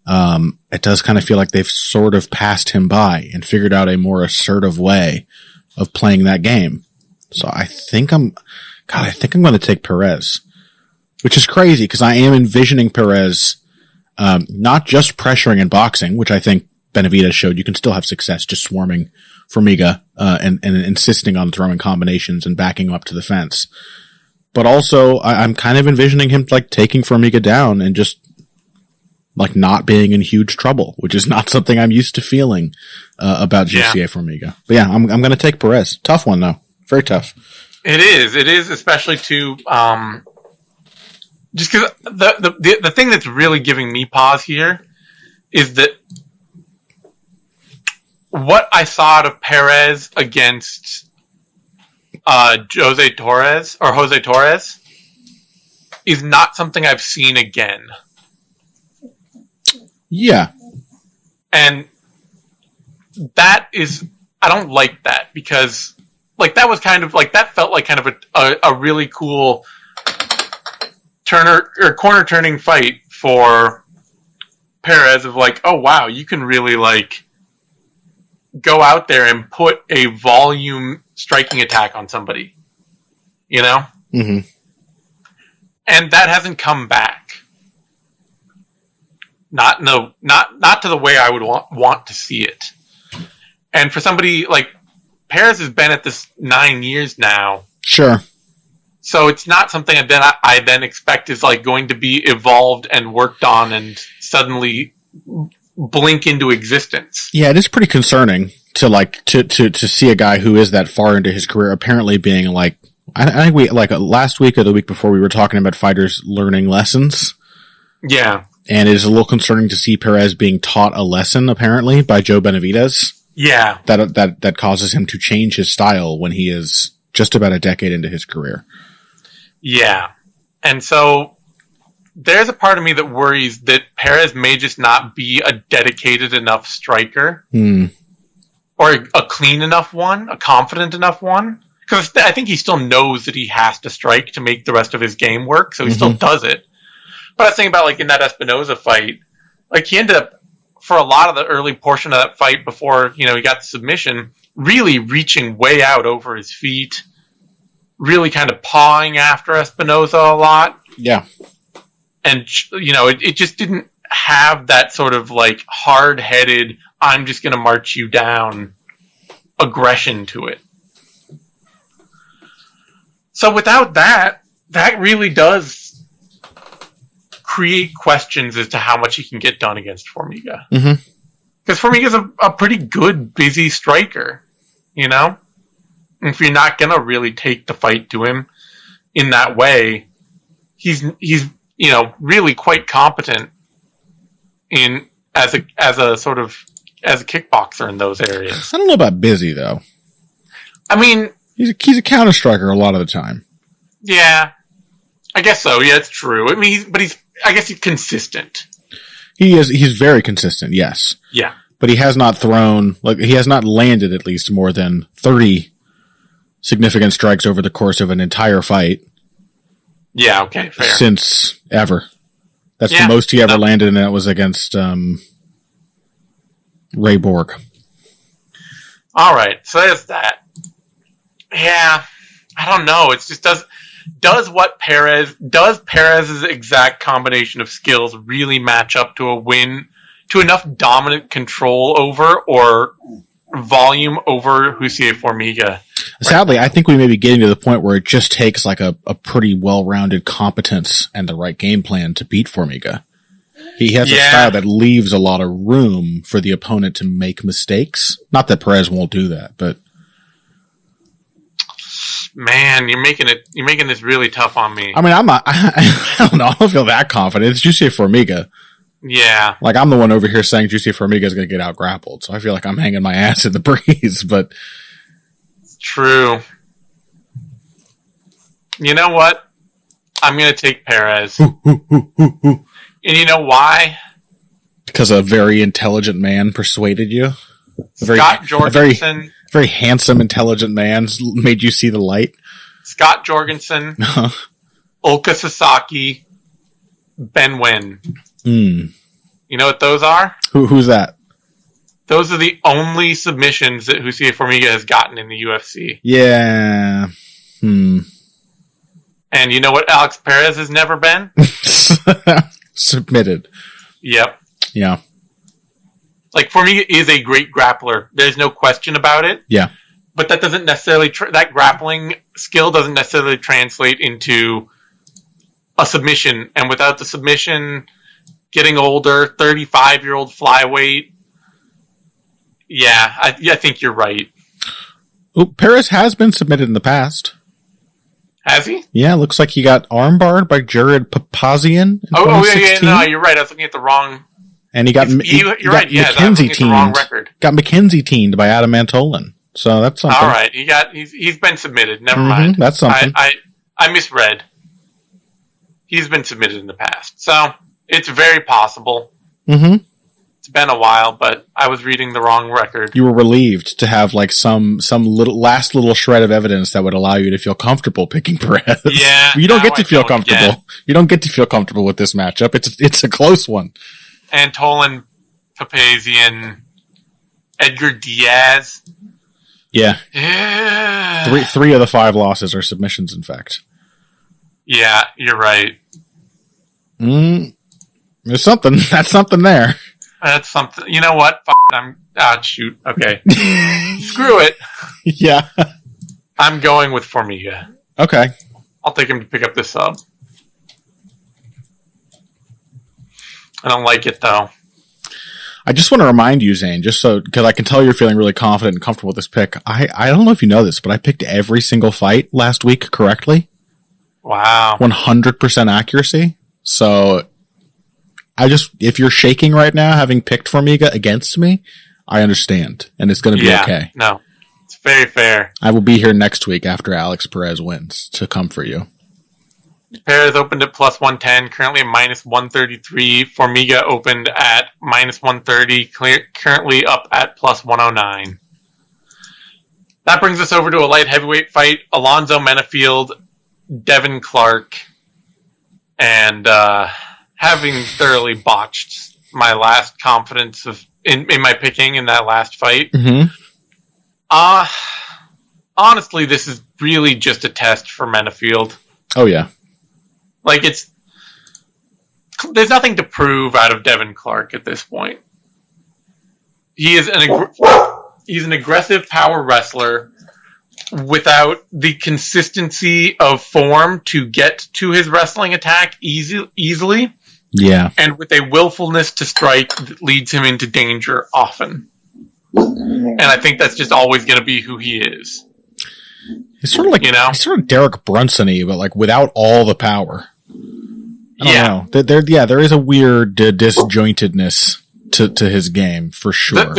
it does kind of feel like they've sort of passed him by and figured out a more assertive way of playing that game. So I think I'm going to take Perez, which is crazy because I am envisioning Perez, not just pressuring and boxing, which I think Benavidez showed you can still have success just swarming Formiga, and insisting on throwing combinations and backing him up to the fence. But also I'm kind of envisioning him like taking Formiga down and just like not being in huge trouble, which is not something I'm used to feeling, about Jussier Formiga. But yeah, I'm going to take Perez. Tough one though. Very tough. It is, especially to, just because the thing that's really giving me pause here is that what I saw out of Perez against Jose Torres is not something I've seen again. Yeah. And that is, I don't like that because like that was kind of like, that felt like kind of a really cool corner turning fight for Perez of like, oh wow, you can really like go out there and put a volume striking attack on somebody, you know? Mm-hmm. And that hasn't come back. Not to the way I would want to see it. And for somebody like Perez has been at this 9 years now. Sure. So it's not something I then expect is like going to be evolved and worked on and suddenly blink into existence. Yeah, it is pretty concerning to see a guy who is that far into his career apparently being like, I think we like last week or the week before we were talking about fighters learning lessons. Yeah. And it is a little concerning to see Perez being taught a lesson apparently by Joe Benavidez. Yeah. That causes him to change his style when he is just about a decade into his career. Yeah. And so there's a part of me that worries that Perez may just not be a dedicated enough striker or a clean enough one, a confident enough one. Because I think he still knows that he has to strike to make the rest of his game work, so he still does it. But I was thinking about, like, in that Espinoza fight, like, he ended up, for a lot of the early portion of that fight before, he got the submission, really reaching way out over his feet, really kind of pawing after Espinoza a lot. Yeah. And, it just didn't have that sort of, like, hard-headed, I'm just going to march you down aggression to it. So without that really does create questions as to how much he can get done against Formiga. Because Formiga's a pretty good, busy striker, If you're not going to really take the fight to him in that way, he's really quite competent as a kickboxer in those areas. I don't know about busy though. I mean, he's a counter striker a lot of the time. Yeah, I guess so. Yeah, it's true. I mean, I guess he's consistent. He's very consistent. Yes. Yeah. But he has not he has not landed at least more than 30 significant strikes over the course of an entire fight. Yeah, okay, fair. Since ever. That's the most he ever landed, and that was against Ray Borg. All right, so there's that. Yeah, I don't know. It's just does Perez's exact combination of skills really match up to a win, to enough dominant control over or volume over Jussier Formiga? Sadly, I think we may be getting to the point where it just takes like a pretty well-rounded competence and the right game plan to beat Formiga. He has a style that leaves a lot of room for the opponent to make mistakes. Not that Perez won't do that, but man, you're making this really tough on me. I mean, I don't know. I don't feel that confident. It's Jussier Formiga. Yeah. Like, I'm the one over here saying Jussier Formiga is going to get out grappled, so I feel like I'm hanging my ass in the breeze, but true. You know what? I'm going to take Perez. And you know why? Because a very intelligent man persuaded you. Scott Jorgensen. A very handsome, intelligent man made you see the light. Scott Jorgensen. Ulka Sasaki. Ben Wen. You know what those are? Who's that? Those are the only submissions that Jussier Formiga has gotten in the UFC. Yeah. And you know what Alex Perez has never been? Submitted. Yep. Yeah. Like, Formiga is a great grappler. There's no question about it. Yeah. But that doesn't necessarily, that grappling skill doesn't necessarily translate into a submission. And without the submission, getting older, 35-year-old flyweight, I think you're right. Ooh, Perez has been submitted in the past. Has he? Yeah, looks like he got armbarred by Jared Papazian in 2016. No, you're right. I was looking at the wrong. And he got McKenzie teamed. Got McKenzie teamed by Adam Antolin. So that's something. All right, he's been submitted. Never mind. That's something. I misread. He's been submitted in the past, so it's very possible. It's been a while, but I was reading the wrong record. You were relieved to have like some last little shred of evidence that would allow you to feel comfortable picking Perez. Yeah, you don't get to feel comfortable. You don't get to feel comfortable with this matchup. It's a close one. Antolin, Papazian, Edgar Diaz. Yeah. Yeah. Three of the 5 losses are submissions, in fact. Yeah, you're right. There's something. That's something there. That's something. You know what? Shoot. Okay. Screw it. Yeah. I'm going with Formiga. Okay. I'll take him to pick up this sub. I don't like it, though. I just want to remind you, Zane, just so, because I can tell you're feeling really confident and comfortable with this pick. I don't know if you know this, but I picked every single fight last week correctly. Wow. 100% accuracy. So, if you're shaking right now, having picked Formiga against me, I understand. And it's going to be okay. No. It's very fair. I will be here next week after Alex Perez wins to comfort you. Perez opened at plus 110, currently at minus 133. Formiga opened at minus 130, currently up at plus 109. That brings us over to a light heavyweight fight. Alonzo Menifield, Devin Clark, and having thoroughly botched my last confidence in my picking in that last fight. Mm-hmm. Honestly, this is really just a test for Menifield. Oh, yeah. Like, there's nothing to prove out of Devin Clark at this point. He is he's an aggressive power wrestler without the consistency of form to get to his wrestling attack easily. Yeah. And with a willfulness to strike that leads him into danger often. And I think that's just always going to be who he is. He's sort of like, he's sort of Derek Brunson-y, but like without all the power. I don't know. There is a weird disjointedness to his game for sure.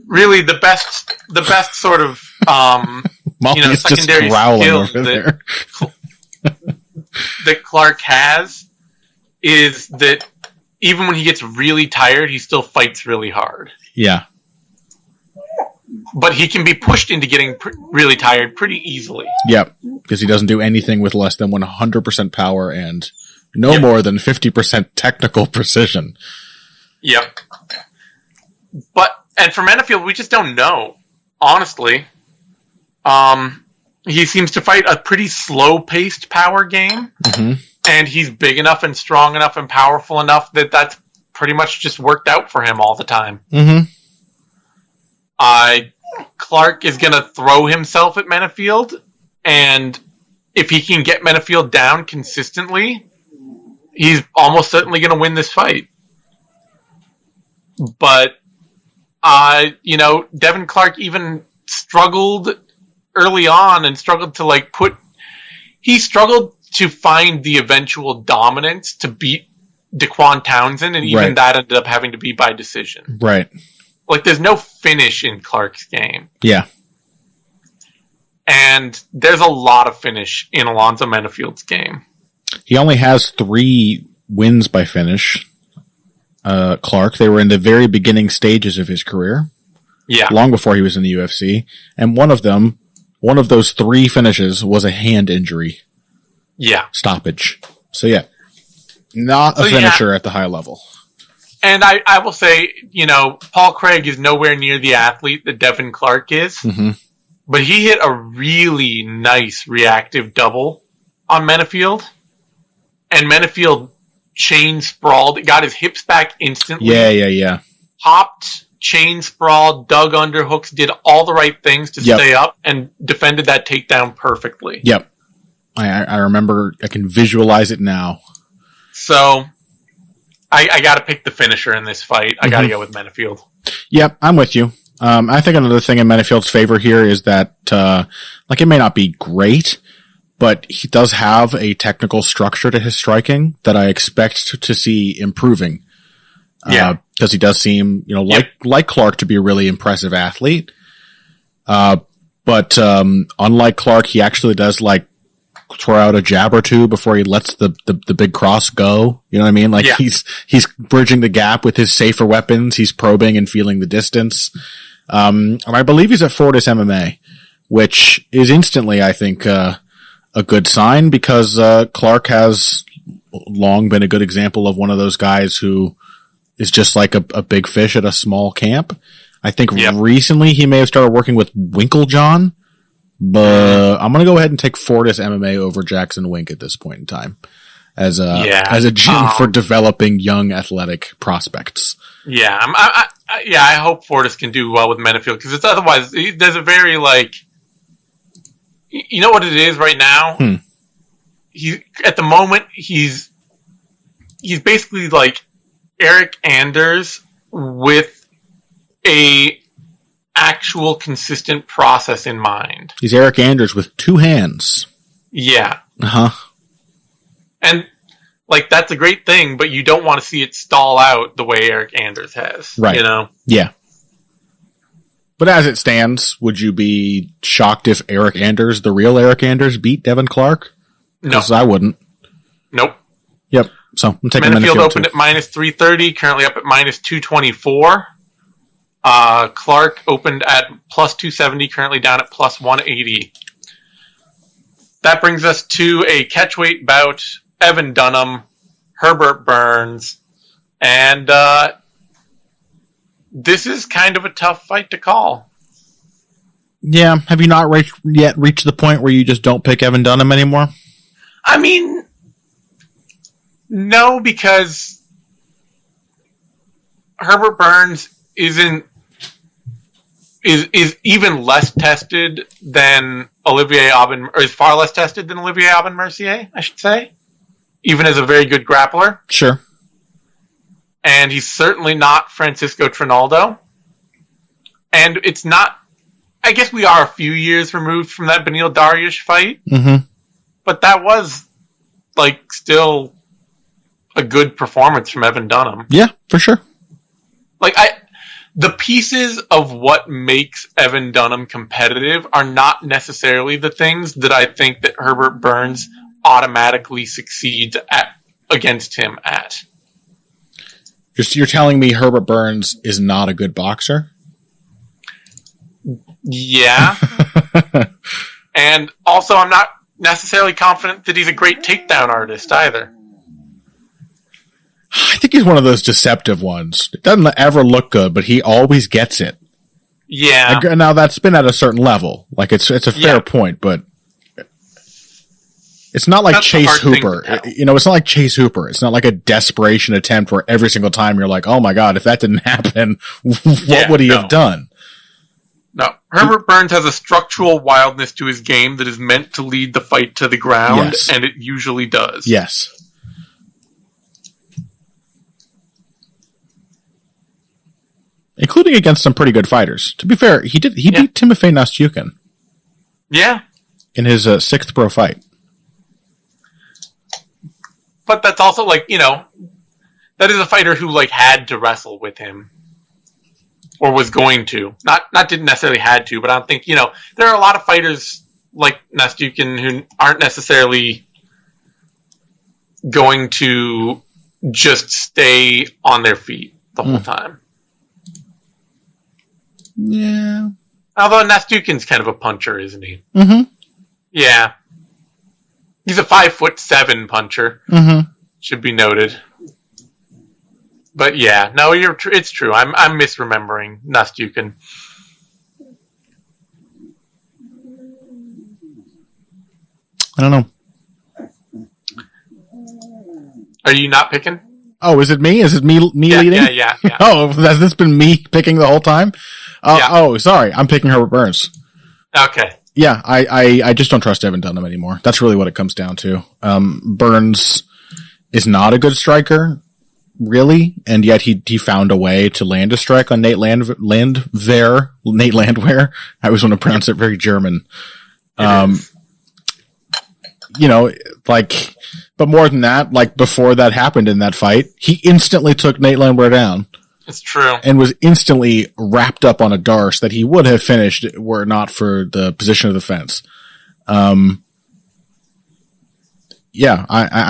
Really, the best sort of secondary skill that Clark has is that even when he gets really tired, he still fights really hard. Yeah. But he can be pushed into getting really tired pretty easily. Yep, because he doesn't do anything with less than 100% power and no more than 50% technical precision. Yep. And for Menifield, we just don't know, honestly. He seems to fight a pretty slow-paced power game, and he's big enough and strong enough and powerful enough that that's pretty much just worked out for him all the time. Clark is going to throw himself at Menifield, and if he can get Menifield down consistently, he's almost certainly going to win this fight. But, Devin Clark even struggled early on and struggled to he struggled to find the eventual dominance to beat Daquan Townsend, and even that ended up having to be by decision. Right. Like, there's no finish in Clark's game. Yeah. And there's a lot of finish in Alonzo Menifield's game. He only has 3 wins by finish. Clark, they were in the very beginning stages of his career. Yeah. Long before he was in the UFC. And one of those 3 finishes was a hand injury. Yeah. Stoppage. So yeah. Not a finisher at the high level. And I will say, Paul Craig is nowhere near the athlete that Devin Clark is. But he hit a really nice reactive double on Menifield. And Menifield chain sprawled, got his hips back instantly. Yeah. Hopped, chain sprawled, dug underhooks, did all the right things to stay up, and defended that takedown perfectly. Yep. I remember, I can visualize it now. So, I got to pick the finisher in this fight. I got to go with Menifield. Yep, I'm with you. I think another thing in Menifield's favor here is that, it may not be great, but he does have a technical structure to his striking that I expect to see improving. Because he does seem, like Clark, to be a really impressive athlete. But unlike Clark, he actually does throw out a jab or two before he lets the big cross go. You know what I mean? He's bridging the gap with his safer weapons. He's probing and feeling the distance. And I believe he's at Fortis MMA, which is instantly, I think, a good sign because Clark has long been a good example of one of those guys who is just like a big fish at a small camp. I think recently he may have started working with Winklejohn, but I'm going to go ahead and take Fortis MMA over Jackson Wink at this point in time as a gym for developing young athletic prospects. Yeah, I hope Fortis can do well with Menifield because it's otherwise there's a very You know what it is right now? At the moment, he's basically like Eric Anders with a actual consistent process in mind. He's Eric Anders with two hands. Yeah. Uh-huh. And like that's a great thing, but you don't want to see it stall out the way Eric Anders has. Right. You know? Yeah. But as it stands, would you be shocked if Eric Anders, the real Eric Anders, beat Devin Clark? No. Because I wouldn't. Nope. Yep. So I'm taking Menifield Menifield opened too. at minus 330, currently up at minus 224. Clark opened at plus 270, currently down at plus 180. That brings us to a catchweight bout. Evan Dunham, Herbert Burns, and this is kind of a tough fight to call. Yeah. Have you not yet reached the point where you just don't pick Evan Dunham anymore? I mean, no, because Herbert Burns is even less tested than Olivier Aubin, or is far less tested than Olivier Aubin-Mercier, I should say, even as a very good grappler. Sure. And he's certainly not Francisco Trinaldo. And it's not, I guess we are a few years removed from that Beneil Dariush fight. Mm-hmm. But that was, like, still a good performance from Evan Dunham. Yeah, for sure. Like, the pieces of what makes Evan Dunham competitive are not necessarily the things that I think that Herbert Burns automatically succeeds against him at. You're telling me Herbert Burns is not a good boxer? Yeah. And also, I'm not necessarily confident that he's a great takedown artist either. I think he's one of those deceptive ones. It doesn't ever look good, but he always gets it. Yeah. Now, that's been at a certain level. Like, it's a fair point, but it's not like That's Chase Hooper. It's not like Chase Hooper. It's not like a desperation attempt where every single time you're like, oh my God, if that didn't happen, what would he have done? No. Herbert Burns has a structural wildness to his game that is meant to lead the fight to the ground, and it usually does. Yes. Including against some pretty good fighters. To be fair, he beat Timofey Nastyukhin. Yeah. In his sixth pro fight. But that's also like, that is a fighter who like had to wrestle with him. Or was going to. Not didn't necessarily had to, but I don't think, there are a lot of fighters like Nastyukhin who aren't necessarily going to just stay on their feet the whole time. Yeah. Although Nastyukhin's kind of a puncher, isn't he? Mm-hmm. Yeah. He's a 5'7" puncher. Mm-hmm. Should be noted. But yeah, no, it's true. I'm misremembering Nastyukhin. I don't know. Are you not picking? Oh, is it me? Is it me leading? Yeah. Oh, has this been me picking the whole time? Yeah. Oh, sorry. I'm picking Herbert Burns. Okay. Yeah, I just don't trust Evan Dunham anymore. That's really what it comes down to. Burns is not a good striker, really, and yet he found a way to land a strike on Nate Landwehr. I always want to pronounce it very German. But more than that, like before that happened in that fight, he instantly took Nate Landwehr down. It's true. And was instantly wrapped up on a Darce that he would have finished were it not for the position of the fence. I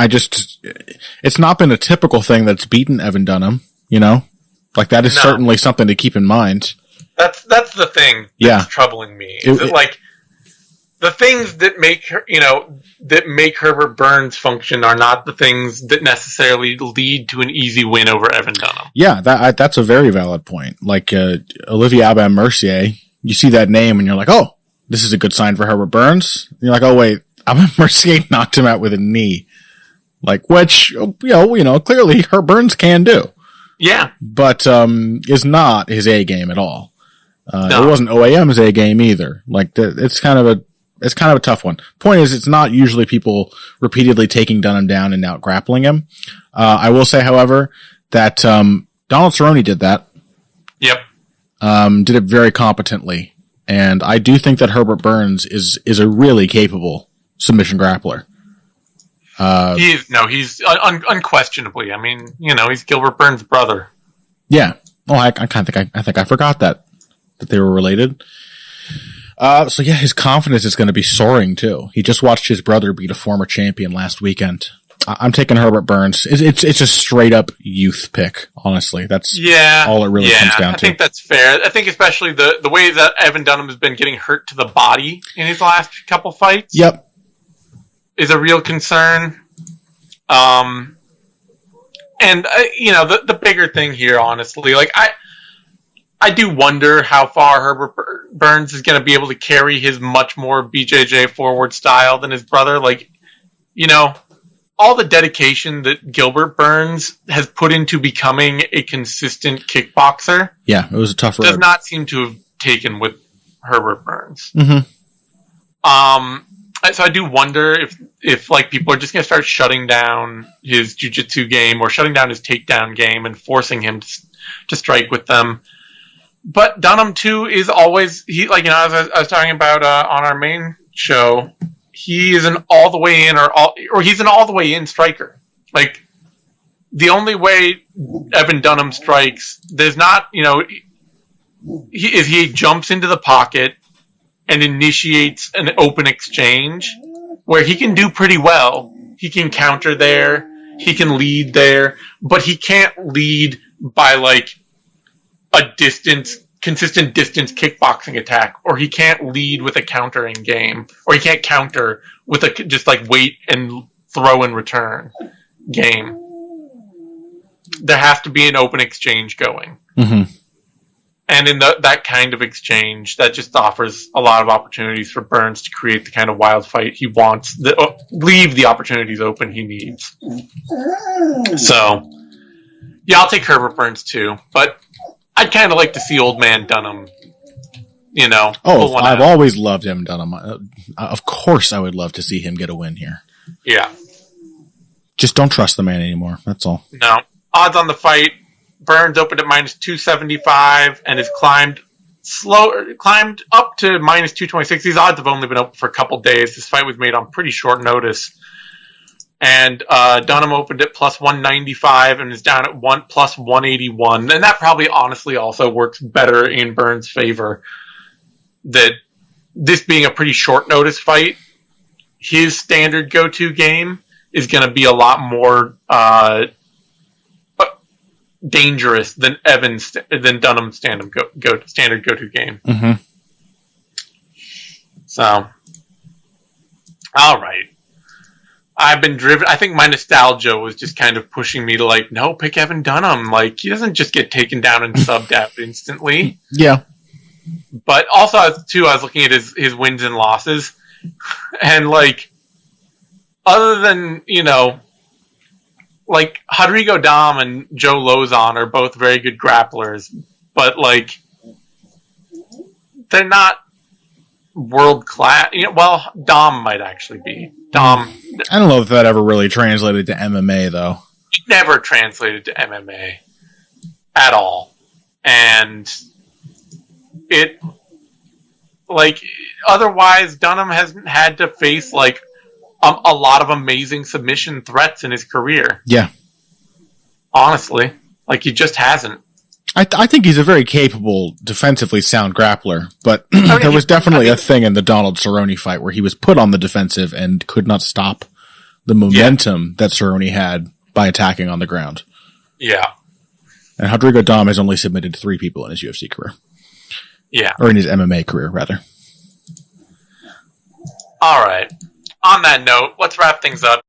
just, it's not been a typical thing that's beaten Evan Dunham, Like that is certainly something to keep in mind. That's the thing that's troubling me. The things that make Herbert Burns function are not the things that necessarily lead to an easy win over Evan Dunham. Yeah, that's a very valid point. Like Olivier Aubin-Mercier, you see that name and you're like, oh, this is a good sign for Herbert Burns. And you're like, oh wait, Aubin-Mercier knocked him out with a knee, like which clearly Herbert Burns can do. Yeah, but is not his A game at all. No. It wasn't OAM's A game either. Like it's kind of it's kind of a tough one. Point is, it's not usually people repeatedly taking Dunham down and out grappling him. I will say, however, that Donald Cerrone did that. Yep. Did it very competently. And I do think that Herbert Burns is a really capable submission grappler. He's unquestionably. I mean, he's Gilbert Burns' brother. Yeah. Oh, I think I forgot that they were related. So yeah, his confidence is going to be soaring too. He just watched his brother beat a former champion last weekend. I'm taking Herbert Burns. It's a straight up youth pick, honestly. That's all it really comes down to. I think that's fair. I think especially the way that Evan Dunham has been getting hurt to the body in his last couple fights. Yep. Is a real concern. And the bigger thing here, honestly, like I do wonder how far Herbert Burns is going to be able to carry his much more BJJ forward style than his brother. Like, all the dedication that Gilbert Burns has put into becoming a consistent kickboxer. Yeah, it was a tough road. Does not seem to have taken with Herbert Burns. Mm-hmm. So I do wonder if like people are just going to start shutting down his jiu-jitsu game or shutting down his takedown game and forcing him to strike with them. But Dunham too is always as I was talking about on our main show, he is an all the way in or he's an all the way in striker. Like the only way Evan Dunham strikes, there's not he jumps into the pocket and initiates an open exchange where he can do pretty well. He can counter there, he can lead there, but he can't lead by like a consistent distance kickboxing attack, or he can't lead with a countering game, or he can't counter with a just like wait and throw and return game. There has to be an open exchange going. Mm-hmm. And in that kind of exchange, that just offers a lot of opportunities for Burns to create the kind of wild fight he wants, leave the opportunities open he needs. So, yeah, I'll take Herbert Burns too, but I'd kind of like to see old man Dunham, Oh, I've always loved him, Dunham. Of course I would love to see him get a win here. Yeah. Just don't trust the man anymore, that's all. No. Odds on the fight, Burns opened at minus 275 and has climbed up to minus 226. These odds have only been open for a couple days. This fight was made on pretty short notice. And Dunham opened at plus 195 and is down at plus 181. And that probably honestly also works better in Burns' favor. That this being a pretty short notice fight, his standard go-to game is going to be a lot more dangerous than Dunham's standard go-to game. Mm-hmm. So, all right. I've been driven. I think my nostalgia was just kind of pushing me to like, no, pick Evan Dunham. Like, he doesn't just get taken down and subbed out instantly. Yeah. But also, I was looking at his wins and losses, and like, other than like Rodrigo Dom and Joe Lozon are both very good grapplers, but like, they're not world class. Well, Dom might actually be. Dom. I don't know if that ever really translated to MMA though. It never translated to MMA at all, and it like otherwise Dunham hasn't had to face like a lot of amazing submission threats in his career. Yeah, honestly, like he just hasn't. I think he's a very capable, defensively sound grappler, but there was definitely a thing in the Donald Cerrone fight where he was put on the defensive and could not stop the momentum that Cerrone had by attacking on the ground. Yeah. And Rodrigo Dom has only submitted 3 people in his UFC career. Yeah. Or in his MMA career, rather. All right. On that note, let's wrap things up.